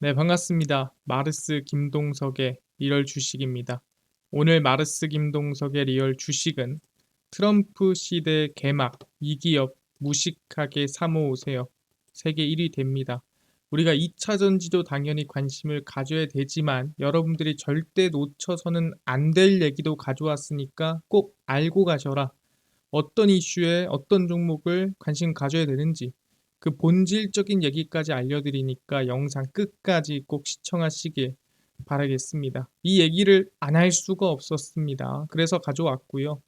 네, 반갑습니다. 마르스 김동석의 리얼 주식입니다. 오늘 마르스 김동석의 리얼 주식은 트럼프 시대 개막, 이 기업 무식하게 사모으세요. 세계 1위 됩니다. 우리가 2차 전지도 당연히 관심을 가져야 되지만 여러분들이 절대 놓쳐서는 안 될 얘기도 가져왔으니까 꼭 알고 가셔라. 어떤 이슈에 어떤 종목을 관심 가져야 되는지 그 본질적인 얘기까지 알려드리니까 영상 끝까지 꼭 시청하시길 바라겠습니다. 이 얘기를 안 할 수가 없었습니다. 그래서 가져왔고요.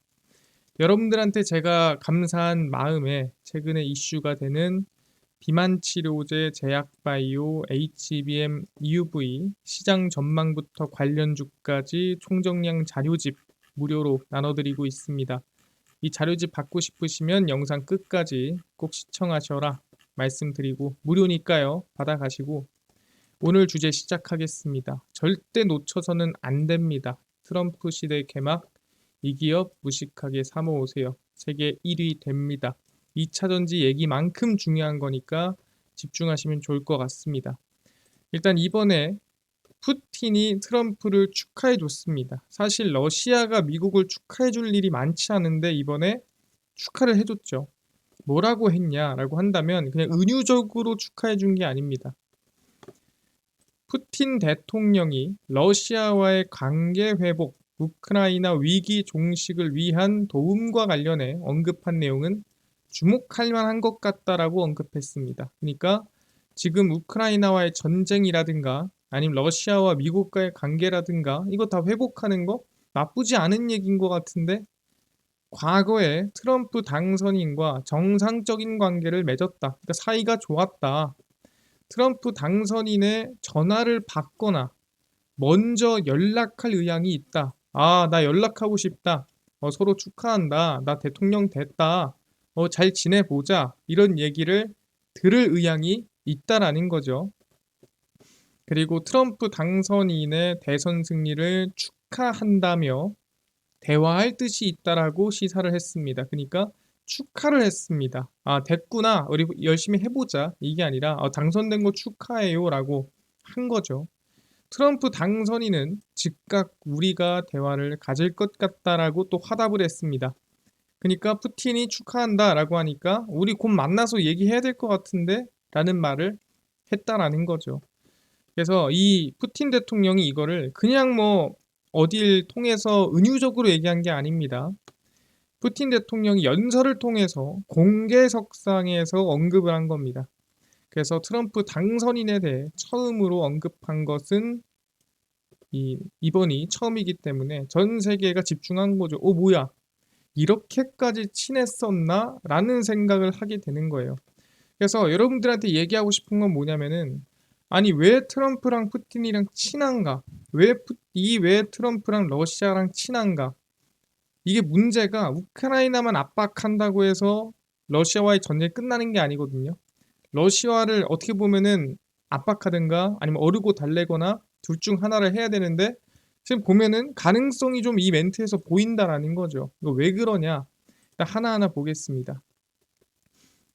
여러분들한테 제가 감사한 마음에 최근에 이슈가 되는 비만 치료제, 제약바이오, HBM, EUV, 시장 전망부터 관련주까지 총정량 자료집 무료로 나눠드리고 있습니다. 이 자료집 받고 싶으시면 영상 끝까지 꼭 시청하셔라 말씀드리고 무료니까요. 받아가시고 오늘 주제 시작하겠습니다. 절대 놓쳐서는 안 됩니다. 트럼프 시대 개막, 이 기업 무식하게 사모으세요. 세계 1위 됩니다. 2차 전지 얘기만큼 중요한 거니까 집중하시면 좋을 것 같습니다. 일단 이번에 푸틴이 트럼프를 축하해 줬습니다. 사실 러시아가 미국을 축하해 줄 일이 많지 않은데 이번에 축하를 해줬죠. 뭐라고 했냐라고 한다면 그냥 은유적으로 축하해 준 게 아닙니다. 푸틴 대통령이 러시아와의 관계 회복, 우크라이나 위기 종식을 위한 도움과 관련해 언급한 내용은 주목할 만한 것 같다라고 언급했습니다. 그러니까 지금 우크라이나와의 전쟁이라든가 아니면 러시아와 미국과의 관계라든가 이거 다 회복하는 거 나쁘지 않은 얘기인 것 같은데 과거에 트럼프 당선인과 정상적인 관계를 맺었다. 그러니까 사이가 좋았다. 트럼프 당선인의 전화를 받거나 먼저 연락할 의향이 있다. 아, 나 연락하고 싶다. 서로 축하한다. 나 대통령 됐다. 잘 지내보자. 이런 얘기를 들을 의향이 있다라는 거죠. 그리고 트럼프 당선인의 대선 승리를 축하한다며 대화할 뜻이 있다라고 시사를 했습니다. 그러니까 축하를 했습니다. 아, 됐구나. 우리 열심히 해보자. 이게 아니라 당선된 거 축하해요라고 한 거죠. 트럼프 당선인은 즉각 우리가 대화를 가질 것 같다라고 또 화답을 했습니다. 그러니까 푸틴이 축하한다라고 하니까 우리 곧 만나서 얘기해야 될 것 같은데 라는 말을 했다라는 거죠. 그래서 이 푸틴 대통령이 이거를 그냥 뭐 어딜 통해서 은유적으로 얘기한 게 아닙니다. 푸틴 대통령이 연설을 통해서 공개석상에서 언급을 한 겁니다. 그래서 트럼프 당선인에 대해 처음으로 언급한 것은 이번이 처음이기 때문에 전 세계가 집중한 거죠. 뭐야? 이렇게까지 친했었나? 라는 생각을 하게 되는 거예요. 그래서 여러분들한테 얘기하고 싶은 건 뭐냐면은 아니 왜 트럼프랑 푸틴이랑 친한가? 왜 트럼프랑 러시아랑 친한가? 이게 문제가 우크라이나만 압박한다고 해서 러시아와의 전쟁이 끝나는 게 아니거든요. 러시아를 어떻게 보면은 압박하든가 아니면 어르고 달래거나 둘 중 하나를 해야 되는데 지금 보면은 가능성이 좀 이 멘트에서 보인다라는 거죠. 이거 왜 그러냐? 일단 하나하나 보겠습니다.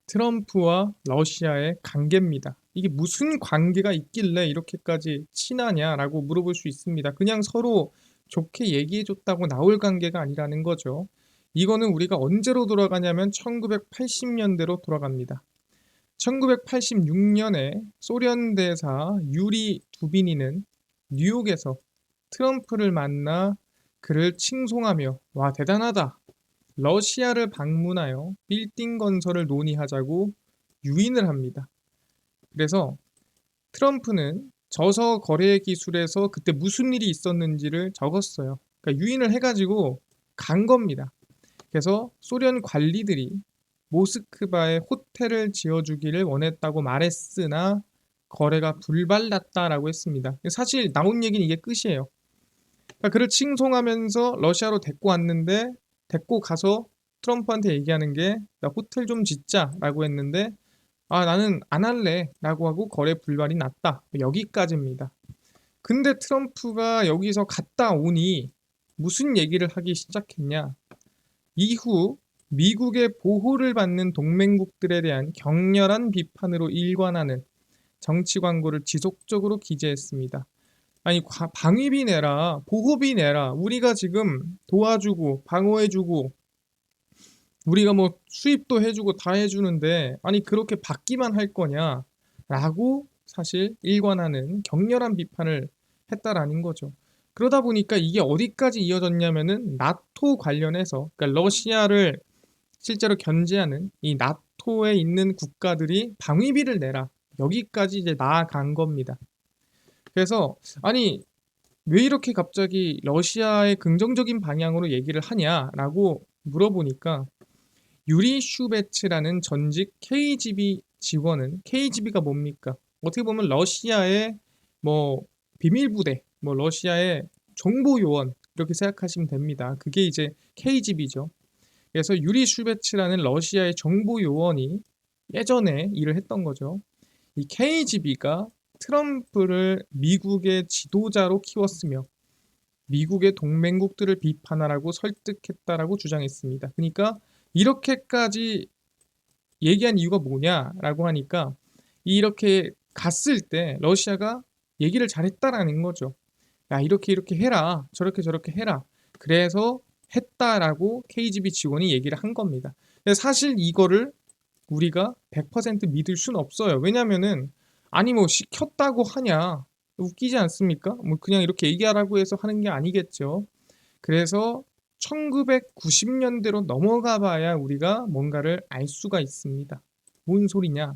트럼프와 러시아의 관계입니다. 이게 무슨 관계가 있길래 이렇게까지 친하냐라고 물어볼 수 있습니다. 그냥 서로 좋게 얘기해줬다고 나올 관계가 아니라는 거죠. 이거는 우리가 언제로 돌아가냐면 1980년대로 돌아갑니다. 1986년에 소련 대사 유리 두비니는 뉴욕에서 트럼프를 만나 그를 칭송하며 와 대단하다. 러시아를 방문하여 빌딩 건설을 논의하자고 유인을 합니다. 그래서 트럼프는 저서 거래 기술에서 그때 무슨 일이 있었는지를 적었어요. 그러니까 유인을 해가지고 간 겁니다. 그래서 소련 관리들이 모스크바에 호텔을 지어주기를 원했다고 말했으나 거래가 불발났다라고 했습니다. 사실 나온 얘기는 이게 끝이에요. 그러니까 그를 칭송하면서 러시아로 데리고 왔는데 데리고 가서 트럼프한테 얘기하는 게 나 호텔 좀 짓자라고 했는데 나는 안 할래라고 하고 거래 불발이 났다. 여기까지입니다. 근데 트럼프가 여기서 갔다 오니 무슨 얘기를 하기 시작했냐? 이후 미국의 보호를 받는 동맹국들에 대한 격렬한 비판으로 일관하는 정치 광고를 지속적으로 기재했습니다. 아니 방위비 내라, 보호비 내라, 우리가 지금 도와주고 방어해주고 우리가 뭐 수입도 해주고 다 해주는데 아니 그렇게 받기만 할 거냐라고 사실 일관하는 격렬한 비판을 했다라는 거죠. 그러다 보니까 이게 어디까지 이어졌냐면은 나토 관련해서, 그러니까 러시아를 실제로 견제하는 이 나토에 있는 국가들이 방위비를 내라, 여기까지 이제 나아간 겁니다. 그래서 아니 왜 이렇게 갑자기 러시아의 긍정적인 방향으로 얘기를 하냐라고 물어보니까 유리 슈베츠라는 전직 KGB 직원은, KGB가 뭡니까? 어떻게 보면 러시아의 뭐 비밀부대, 뭐 러시아의 정보요원 이렇게 생각하시면 됩니다. 그게 이제 KGB죠. 그래서 유리 슈베츠라는 러시아의 정보요원이 예전에 일을 했던 거죠. 이 KGB가 트럼프를 미국의 지도자로 키웠으며 미국의 동맹국들을 비판하라고 설득했다라고 주장했습니다. 그러니까 이렇게까지 얘기한 이유가 뭐냐라고 하니까 이렇게 갔을 때 러시아가 얘기를 잘했다라는 거죠. 야, 이렇게 이렇게 해라, 저렇게 저렇게 해라. 그래서 했다라고 KGB 직원이 얘기를 한 겁니다. 근데 사실 이거를 우리가 100% 믿을 수는 없어요. 왜냐면은 아니 뭐 시켰다고 하냐, 웃기지 않습니까? 뭐 그냥 이렇게 얘기하라고 해서 하는 게 아니겠죠. 그래서 1990년대로 넘어가 봐야 우리가 뭔가를 알 수가 있습니다. 뭔 소리냐?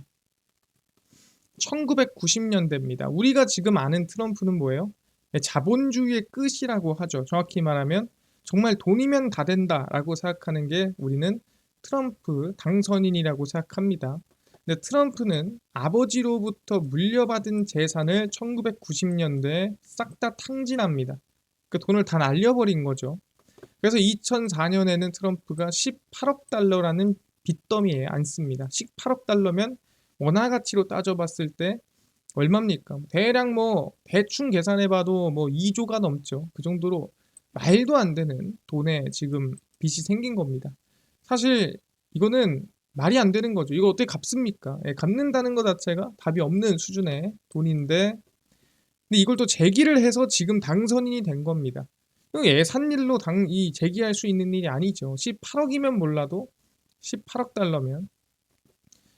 1990년대입니다. 우리가 지금 아는 트럼프는 뭐예요? 네, 자본주의의 끝이라고 하죠. 정확히 말하면 정말 돈이면 다 된다라고 생각하는 게 우리는 트럼프 당선인이라고 생각합니다. 근데 트럼프는 아버지로부터 물려받은 재산을 1990년대에 싹 다 탕진합니다. 그 돈을 다 날려버린 거죠. 그래서 2004년에는 트럼프가 18억 달러라는 빚더미에 앉습니다. 18억 달러면 원화 가치로 따져봤을 때 얼마입니까? 대략 뭐 대충 계산해봐도 뭐 2조가 넘죠. 그 정도로 말도 안 되는 돈에 지금 빚이 생긴 겁니다. 사실 이거는 말이 안 되는 거죠. 이거 어떻게 갚습니까? 예, 갚는다는 것 자체가 답이 없는 수준의 돈인데, 근데 이걸 또 제기를 해서 지금 당선인이 된 겁니다. 이거 예산일로 이 제기할 수 있는 일이 아니죠. 18억이면 몰라도 18억 달러면.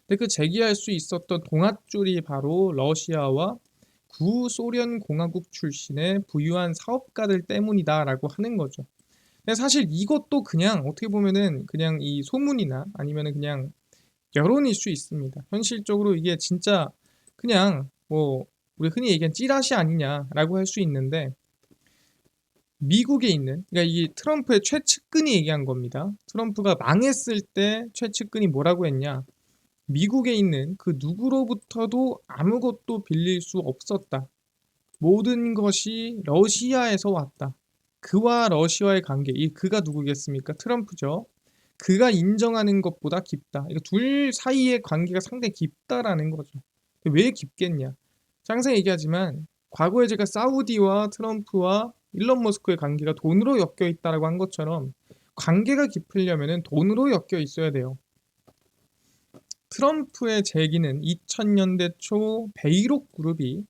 근데 그 제기할 수 있었던 동아줄이 바로 러시아와 구소련 공화국 출신의 부유한 사업가들 때문이다라고 하는 거죠. 근데 사실 이것도 그냥 어떻게 보면은 그냥 이 소문이나 아니면은 그냥 여론일 수 있습니다. 현실적으로 이게 진짜 그냥 뭐 우리 흔히 얘기하는 찌라시 아니냐라고 할 수 있는데, 미국에 있는, 그러니까 이 트럼프의 최측근이 얘기한 겁니다. 트럼프가 망했을 때 최측근이 뭐라고 했냐? 미국에 있는 그 누구로부터도 아무것도 빌릴 수 없었다. 모든 것이 러시아에서 왔다. 그와 러시아의 관계, 이 그가 누구겠습니까? 트럼프죠. 그가 인정하는 것보다 깊다. 이거 둘 사이의 관계가 상당히 깊다라는 거죠. 왜 깊겠냐? 항상 얘기하지만 과거에 제가 사우디와 트럼프와 일론 머스크의 관계가 돈으로 엮여 있다라고 한 것처럼 관계가 깊으려면 돈으로 엮여 있어야 돼요. 트럼프의 재기는 2000년대 초 베이록 그룹이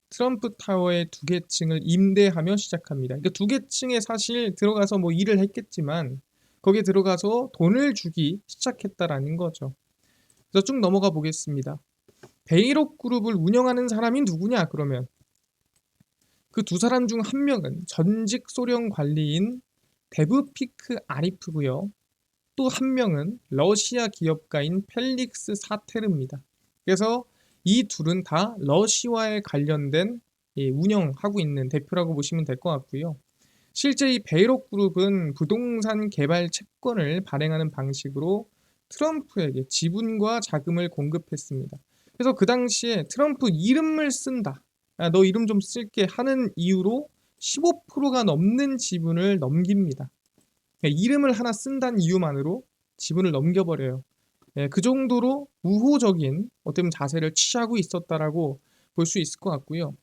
트럼프 타워의 두 개층을 임대하며 시작합니다. 그러니까 두 개층에 사실 들어가서 뭐 일을 했겠지만 거기에 들어가서 돈을 주기 시작했다라는 거죠. 그래서 쭉 넘어가 보겠습니다. 베이록 그룹을 운영하는 사람이 누구냐 그러면 그 두 사람 중 한 명은 전직 소련 관리인 데브피크 아리프고요. 또 한 명은 러시아 기업가인 펠릭스 사테르입니다. 그래서 이 둘은 다 러시아에 관련된 운영하고 있는 대표라고 보시면 될 것 같고요. 실제 이 베이록 그룹은 부동산 개발 채권을 발행하는 방식으로 트럼프에게 지분과 자금을 공급했습니다. 그래서 그 당시에 트럼프 이름을 쓴다, 너 이름 좀 쓸게 하는 이유로 15%가 넘는 지분을 넘깁니다. 이름을 하나 쓴다는 이유만으로 지분을 넘겨버려요. 그 정도로 우호적인 어떤 자세를 취하고 있었다라고 볼 수 있을 것 같고요.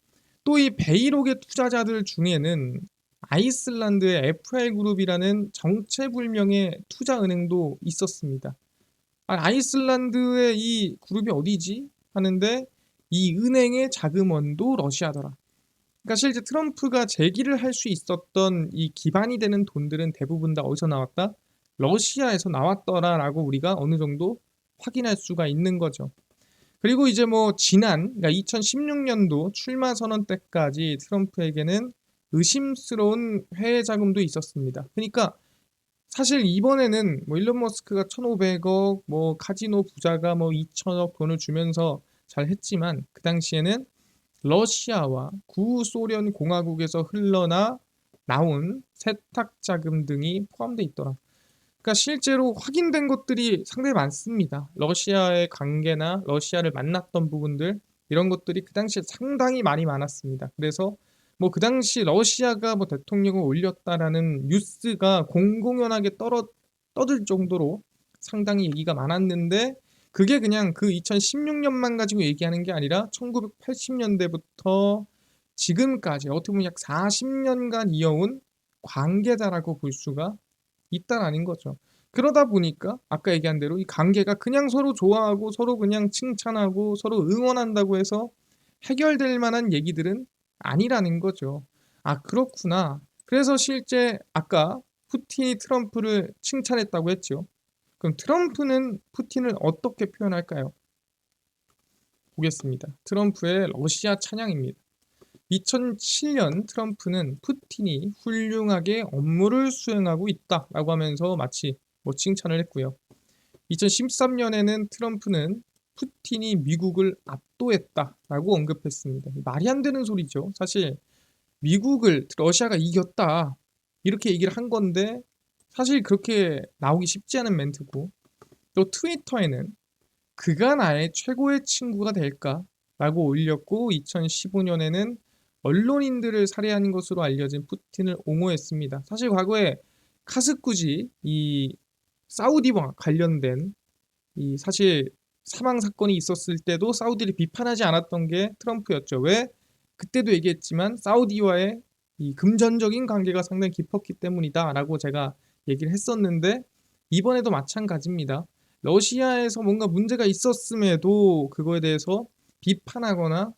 또 이 베이록의 투자자들 중에는 아이슬란드의 FI그룹이라는 정체불명의 투자은행도 있었습니다. 아이슬란드의 이 그룹이 어디지? 하는데 이 은행의 자금원도 러시아더라. 그러니까 실제 트럼프가 제기를 할 수 있었던 이 기반이 되는 돈들은 대부분 다 어디서 나왔다? 러시아에서 나왔더라라고 우리가 어느 정도 확인할 수가 있는 거죠. 그리고 이제 뭐 지난 그러니까 2016년도 출마 선언 때까지 트럼프에게는 의심스러운 해외 자금도 있었습니다. 그러니까 사실 이번에는 뭐 일론 머스크가 1,500억, 뭐 카지노 부자가 뭐 2천억 돈을 주면서 잘 했지만 그 당시에는 러시아와 구소련 공화국에서 흘러나 나온 세탁 자금 등이 포함되어 있더라. 그러니까 실제로 확인된 것들이 상당히 많습니다. 러시아의 관계나 러시아를 만났던 부분들 이런 것들이 그 당시에 상당히 많이 많았습니다. 그래서 뭐 그 당시 러시아가 뭐 대통령을 올렸다라는 뉴스가 공공연하게 떠들 정도로 상당히 얘기가 많았는데 그게 그냥 그 2016년만 가지고 얘기하는 게 아니라 1980년대부터 지금까지 어떻게 보면 약 40년간 이어온 관계다라고 볼 수가 있다라는 거죠. 그러다 보니까 아까 얘기한 대로 이 관계가 그냥 서로 좋아하고 서로 그냥 칭찬하고 서로 응원한다고 해서 해결될 만한 얘기들은 아니라는 거죠. 아, 그렇구나. 그래서 실제 아까 푸틴이 트럼프를 칭찬했다고 했죠. 그럼 트럼프는 푸틴을 어떻게 표현할까요? 보겠습니다. 트럼프의 러시아 찬양입니다. 2007년 트럼프는 푸틴이 훌륭하게 업무를 수행하고 있다라고 하면서 마치 뭐 칭찬을 했고요. 2013년에는 트럼프는 푸틴이 미국을 압도했다라고 언급했습니다. 말이 안 되는 소리죠. 사실 미국을 러시아가 이겼다 이렇게 얘기를 한 건데 사실 그렇게 나오기 쉽지 않은 멘트고 또 트위터에는 그가 나의 최고의 친구가 될까? 라고 올렸고 2015년에는 언론인들을 살해한 것으로 알려진 푸틴을 옹호했습니다. 사실 과거에 카스쿠지 이 사우디와 관련된 이 사실 사망 사건이 있었을 때도 사우디를 비판하지 않았던 게 트럼프였죠. 왜? 그때도 얘기했지만 사우디와의 이 금전적인 관계가 상당히 깊었기 때문이다라고 제가 얘기를 했었는데 이번에도 마찬가지입니다. 러시아에서 뭔가 문제가 있었음에도 그거에 대해서 비판하거나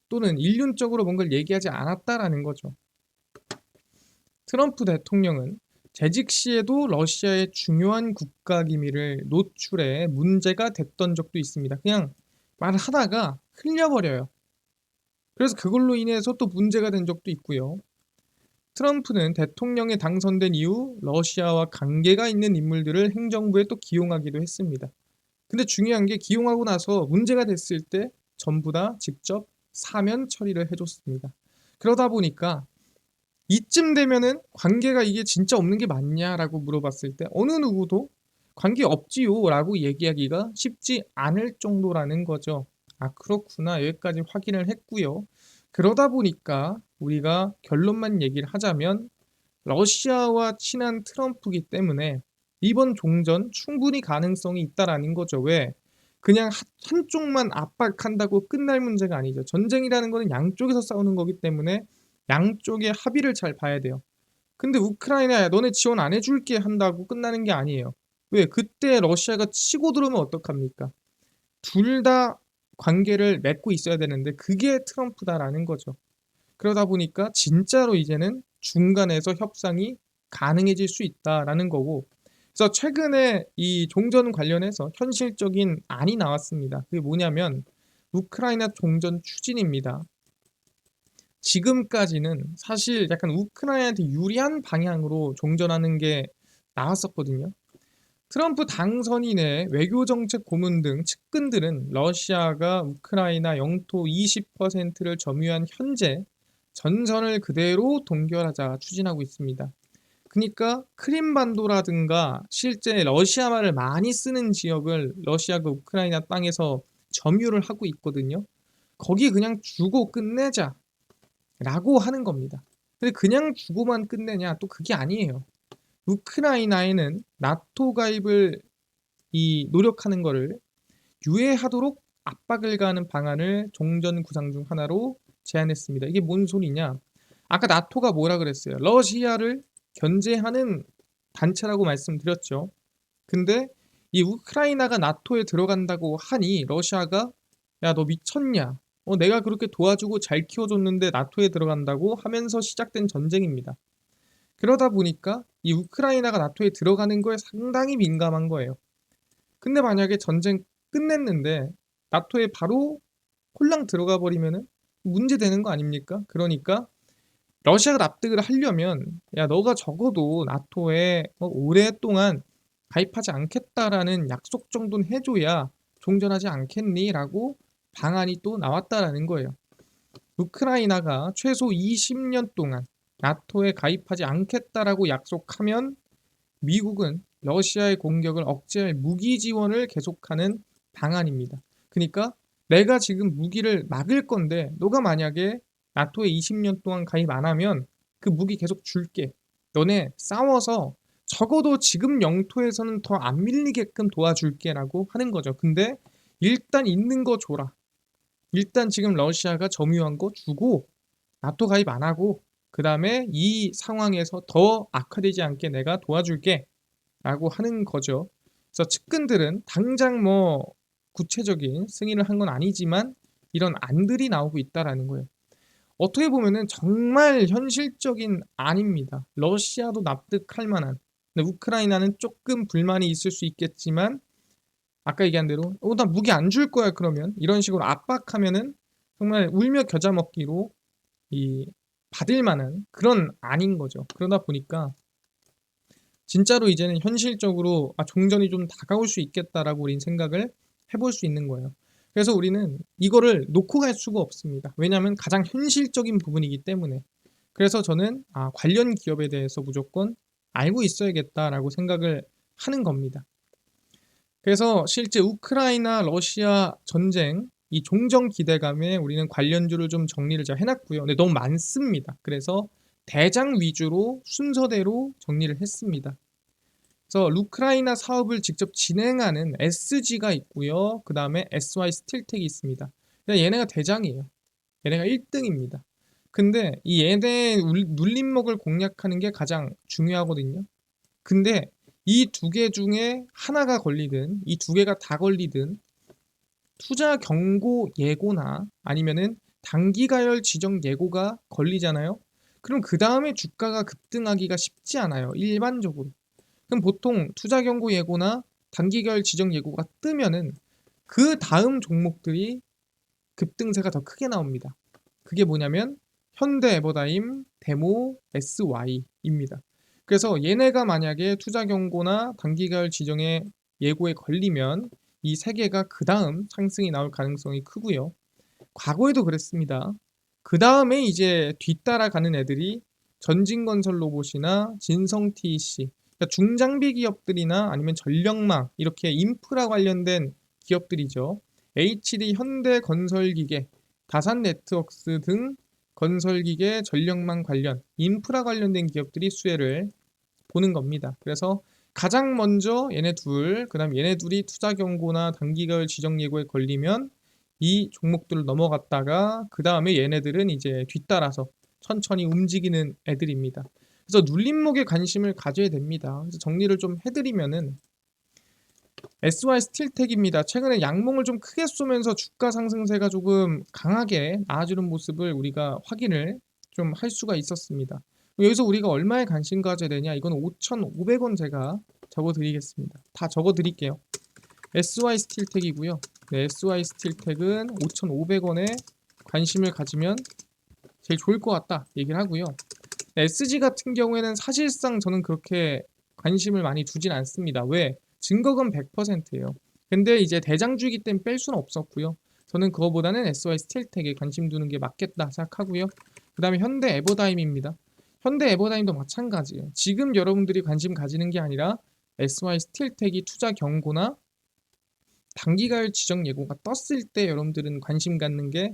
또는 일륜적으로 뭔가를 얘기하지 않았다라는 거죠. 트럼프 대통령은 재직 시에도 러시아의 중요한 국가 기밀을 노출해 문제가 됐던 적도 있습니다. 그냥 말을 하다가 흘려버려요. 그래서 그걸로 인해서 또 문제가 된 적도 있고요. 트럼프는 대통령에 당선된 이후 러시아와 관계가 있는 인물들을 행정부에 또 기용하기도 했습니다. 근데 중요한 게 기용하고 나서 문제가 됐을 때 전부 다 직접 사면 처리를 해줬습니다. 그러다 보니까 이쯤 되면은 관계가 이게 진짜 없는 게 맞냐라고 물어봤을 때 어느 누구도 관계 없지요 라고 얘기하기가 쉽지 않을 정도라는 거죠. 아, 그렇구나. 여기까지 확인을 했고요. 그러다 보니까 우리가 결론만 얘기를 하자면 러시아와 친한 트럼프기 때문에 이번 종전 충분히 가능성이 있다라는 거죠. 왜? 그냥 한쪽만 압박한다고 끝날 문제가 아니죠. 전쟁이라는 거는 양쪽에서 싸우는 거기 때문에 양쪽의 합의를 잘 봐야 돼요. 근데 우크라이나야 너네 지원 안 해줄게 한다고 끝나는 게 아니에요. 왜? 그때 러시아가 치고 들어오면 어떡합니까? 둘 다 관계를 맺고 있어야 되는데 그게 트럼프다라는 거죠. 그러다 보니까 진짜로 이제는 중간에서 협상이 가능해질 수 있다라는 거고 그래서 최근에 이 종전 관련해서 현실적인 안이 나왔습니다. 그게 뭐냐면 우크라이나 종전 추진입니다. 지금까지는 사실 약간 우크라이나한테 유리한 방향으로 종전하는 게 나왔었거든요. 트럼프 당선인 의 외교정책 고문 등 측근들은 러시아가 우크라이나 영토 20%를 점유한 현재 전선을 그대로 동결하자 추진하고 있습니다. 그러니까 크림반도라든가 실제 러시아말을 많이 쓰는 지역을 러시아가 우크라이나 땅에서 점유를 하고 있거든요. 거기 그냥 주고 끝내자라고 하는 겁니다. 근데 그냥 주고만 끝내냐? 또 그게 아니에요. 우크라이나에는 나토 가입을 노력하는 거를 유예하도록 압박을 가하는 방안을 종전 구상 중 하나로 제안했습니다. 이게 뭔 소리냐? 아까 나토가 뭐라 그랬어요? 러시아를 견제하는 단체라고 말씀드렸죠. 근데 이 우크라이나가 나토에 들어간다고 하니 러시아가 야, 너 미쳤냐? 내가 그렇게 도와주고 잘 키워줬는데 나토에 들어간다고 하면서 시작된 전쟁입니다. 그러다 보니까 이 우크라이나가 나토에 들어가는 거에 상당히 민감한 거예요. 근데 만약에 전쟁 끝냈는데 나토에 바로 홀랑 들어가 버리면은 문제 되는 거 아닙니까? 그러니까 러시아가 납득을 하려면 야 너가 적어도 나토에 오랫동안 가입하지 않겠다라는 약속 정도는 해줘야 종전하지 않겠니? 라고 방안이 또 나왔다라는 거예요. 우크라이나가 최소 20년 동안 나토에 가입하지 않겠다라고 약속하면 미국은 러시아의 공격을 억제할 무기 지원을 계속하는 방안입니다. 그러니까 내가 지금 무기를 막을 건데 너가 만약에 나토에 20년 동안 가입 안 하면 그 무기 계속 줄게. 너네 싸워서 적어도 지금 영토에서는 더 안 밀리게끔 도와줄게라고 하는 거죠. 근데 일단 있는 거 줘라. 일단 지금 러시아가 점유한 거 주고 나토 가입 안 하고 그 다음에 이 상황에서 더 악화되지 않게 내가 도와줄게 라고 하는 거죠. 그래서 측근들은 당장 뭐 구체적인 승인을 한 건 아니지만 이런 안들이 나오고 있다라는 거예요. 어떻게 보면은 정말 현실적인 안입니다. 러시아도 납득할 만한. 근데 우크라이나는 조금 불만이 있을 수 있겠지만 아까 얘기한 대로 나 무기 안 줄 거야 그러면 이런 식으로 압박하면은 정말 울며 겨자 먹기로 이 받을 만한 그런 안인 거죠. 그러다 보니까 진짜로 이제는 현실적으로 종전이 좀 다가올 수 있겠다라고 우린 생각을 해볼 수 있는 거예요. 그래서 우리는 이거를 놓고 갈 수가 없습니다. 왜냐하면 가장 현실적인 부분이기 때문에. 그래서 저는 관련 기업에 대해서 무조건 알고 있어야겠다라고 생각을 하는 겁니다. 그래서 실제 우크라이나 러시아 전쟁 이 종전 기대감에 우리는 관련주를 좀 정리를 제가 해놨고요. 근데 너무 많습니다. 그래서 대장 위주로 순서대로 정리를 했습니다. 그래서 우크라이나 사업을 직접 진행하는 SG가 있고요. 그 다음에 SY 스틸텍이 있습니다. 얘네가 대장이에요. 얘네가 1등입니다. 근데 이 얘네 눌림목을 공략하는 게 가장 중요하거든요. 근데 이 두 개 중에 하나가 걸리든 이 두 개가 다 걸리든 투자 경고 예고나 아니면은 단기 가열 지정 예고가 걸리잖아요. 그럼 그 다음에 주가가 급등하기가 쉽지 않아요. 일반적으로. 그럼 보통 투자 경고 예고나 단기 가열 지정 예고가 뜨면은 그 다음 종목들이 급등세가 더 크게 나옵니다. 그게 뭐냐면 현대 에버다임, 데모, SY입니다. 그래서 얘네가 만약에 투자 경고나 단기 가열 지정의 예고에 걸리면 이 세 개가 그 다음 상승이 나올 가능성이 크고요. 과거에도 그랬습니다. 그 다음에 이제 뒤따라가는 애들이 전진건설 로봇이나 진성 TEC, 그러니까 중장비 기업들이나 아니면 전력망 이렇게 인프라 관련된 기업들이죠. HD 현대건설기계, 다산네트웍스 등 건설기계, 전력망 관련, 인프라 관련된 기업들이 수혜를 보는 겁니다. 그래서 가장 먼저 얘네 둘, 그 다음 얘네 둘이 투자 경고나 단기가열 지정 예고에 걸리면 이 종목들을 넘어갔다가 그 다음에 얘네들은 이제 뒤따라서 천천히 움직이는 애들입니다. 그래서 눌림목에 관심을 가져야 됩니다. 그래서 정리를 좀 해드리면은 SY 스틸텍입니다. 최근에 양봉을 좀 크게 쏘면서 주가 상승세가 조금 강하게 나아지는 모습을 우리가 확인을 좀 할 수가 있었습니다. 여기서 우리가 얼마에 관심 가져야 되냐? 이건 5,500원 제가 적어드리겠습니다. 다 적어드릴게요. SY 스틸텍이고요. 네, SY 스틸텍은 5,500원에 관심을 가지면 제일 좋을 것 같다 얘기를 하고요. SG 같은 경우에는 사실상 저는 그렇게 관심을 많이 두진 않습니다. 왜? 증거금 100%예요. 근데 이제 대장주이기 때문에 뺄 수는 없었고요. 저는 그거보다는 SY 스틸텍에 관심 두는 게 맞겠다 생각하고요. 그 다음에 현대 에버다임입니다. 현대 에버다임도 마찬가지예요. 지금 여러분들이 관심 가지는 게 아니라 SY 스틸텍이 투자 경고나 단기가열 지정 예고가 떴을 때 여러분들은 관심 갖는 게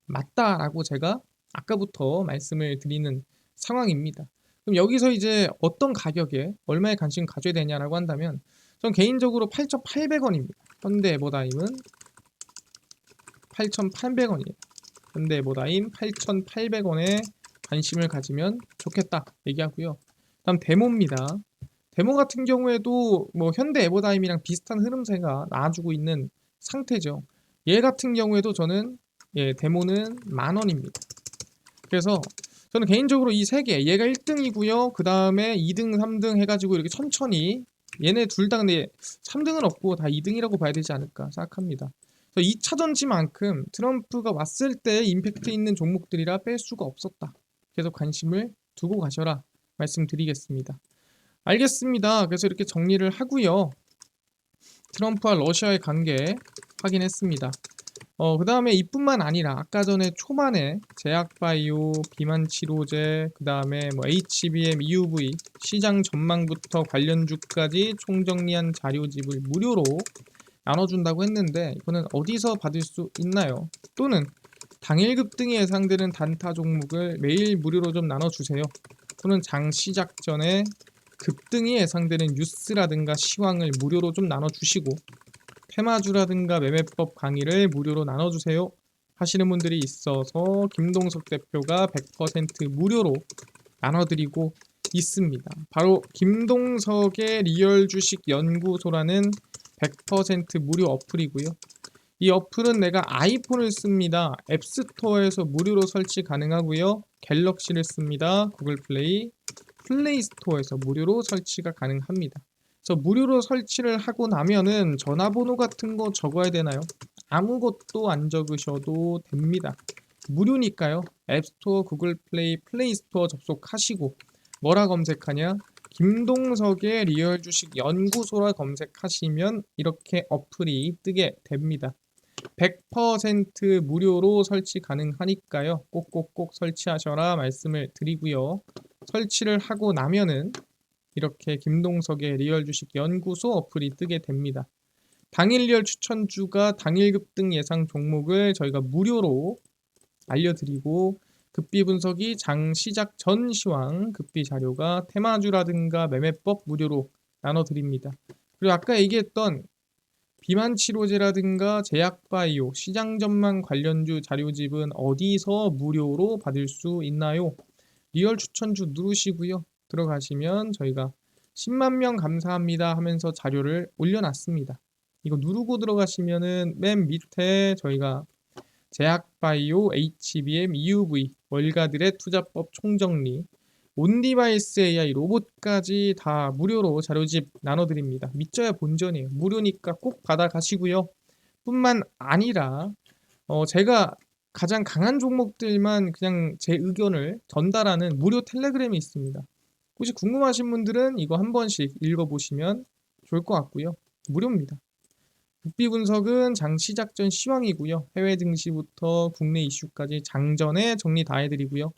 맞다라고 제가 아까부터 말씀을 드리는 상황입니다. 그럼 여기서 이제 어떤 가격에 얼마에 관심 가져야 되냐라고 한다면 전 개인적으로 8,800원입니다. 현대 에버다임은 8,800원이에요. 현대 에버다임 8,800원에 관심을 가지면 좋겠다 얘기하고요. 다음 데모입니다. 데모 같은 경우에도 뭐 현대 에버다임이랑 비슷한 흐름세가 나와주고 있는 상태죠. 얘 같은 경우에도 저는 예, 데모는 10,000원입니다. 그래서 저는 개인적으로 이 세 개, 얘가 1등이고요. 그 다음에 2등, 3등 해가지고 이렇게 천천히 얘네 둘 다 근데 3등은 없고 다 2등이라고 봐야 되지 않을까 생각합니다. 2차 전지만큼 트럼프가 왔을 때 임팩트 있는 종목들이라 뺄 수가 없었다. 계속 관심을 두고 가셔라 말씀드리겠습니다. 알겠습니다. 그래서 이렇게 정리를 하고요. 트럼프와 러시아의 관계 확인했습니다. 그 다음에 이뿐만 아니라 아까 전에 초반에 제약바이오, 비만치료제, 그 다음에 뭐 HBM, EUV 시장 전망부터 관련주까지 총정리한 자료집을 무료로 나눠준다고 했는데 이거는 어디서 받을 수 있나요? 또는 당일 급등이 예상되는 단타 종목을 매일 무료로 좀 나눠주세요. 또는 장 시작 전에 급등이 예상되는 뉴스라든가 시황을 무료로 좀 나눠주시고 테마주라든가 매매법 강의를 무료로 나눠주세요 하시는 분들이 있어서 김동석 대표가 100% 무료로 나눠드리고 있습니다. 바로 김동석의 리얼 주식 연구소라는 100% 무료 어플이고요. 이 어플은 내가 아이폰을 씁니다. 앱스토어에서 무료로 설치 가능하고요. 갤럭시를 씁니다. 구글 플레이, 플레이 스토어에서 무료로 설치가 가능합니다. 그래서 무료로 설치를 하고 나면은 전화번호 같은 거 적어야 되나요? 아무것도 안 적으셔도 됩니다. 무료니까요. 앱스토어, 구글 플레이, 플레이 스토어 접속하시고 뭐라 검색하냐? 김동석의 리얼 주식 연구소라 검색하시면 이렇게 어플이 뜨게 됩니다. 100% 무료로 설치 가능하니까요. 꼭꼭꼭 설치하셔라 말씀을 드리고요. 설치를 하고 나면은 이렇게 김동석의 리얼 주식 연구소 어플이 뜨게 됩니다. 당일 리얼 추천주가 당일 급등 예상 종목을 저희가 무료로 알려드리고 급비 분석이 장 시작 전 시황 급비 자료가 테마주라든가 매매법 무료로 나눠드립니다. 그리고 아까 얘기했던 비만 치료제라든가 제약바이오 시장 전망 관련주 자료집은 어디서 무료로 받을 수 있나요? 리얼 추천주 누르시고요. 들어가시면 저희가 10만 명 감사합니다 하면서 자료를 올려놨습니다. 이거 누르고 들어가시면은 맨 밑에 저희가 제약바이오, HBM, EUV, 월가들의 투자법 총정리, 온디바이스 AI 로봇까지 다 무료로 자료집 나눠드립니다. 믿져야 본전이에요. 무료니까 꼭 받아가시고요. 뿐만 아니라 제가 가장 강한 종목들만 그냥 제 의견을 전달하는 무료 텔레그램이 있습니다. 혹시 궁금하신 분들은 이거 한 번씩 읽어보시면 좋을 것 같고요. 무료입니다. 국비 분석은 장 시작 전 시황이고요. 해외 증시부터 국내 이슈까지 장전에 정리 다 해드리고요.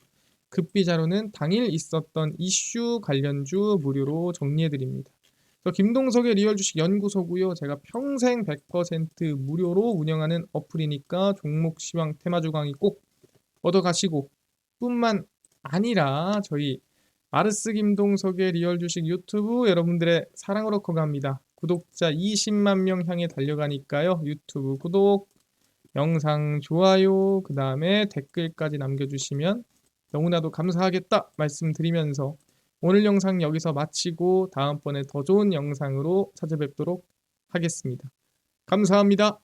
급비 자료는 당일 있었던 이슈 관련주 무료로 정리해드립니다. 김동석의 리얼 주식 연구소고요. 제가 평생 100% 무료로 운영하는 어플이니까 종목 시황 테마주 강의 꼭 얻어가시고 뿐만 아니라 저희 아르스 김동석의 리얼 주식 유튜브 여러분들의 사랑으로 커갑니다. 구독자 20만 명 향해 달려가니까요. 유튜브 구독, 영상 좋아요, 그 다음에 댓글까지 남겨주시면 너무나도 감사하겠다 말씀드리면서 오늘 영상 여기서 마치고 다음번에 더 좋은 영상으로 찾아뵙도록 하겠습니다. 감사합니다.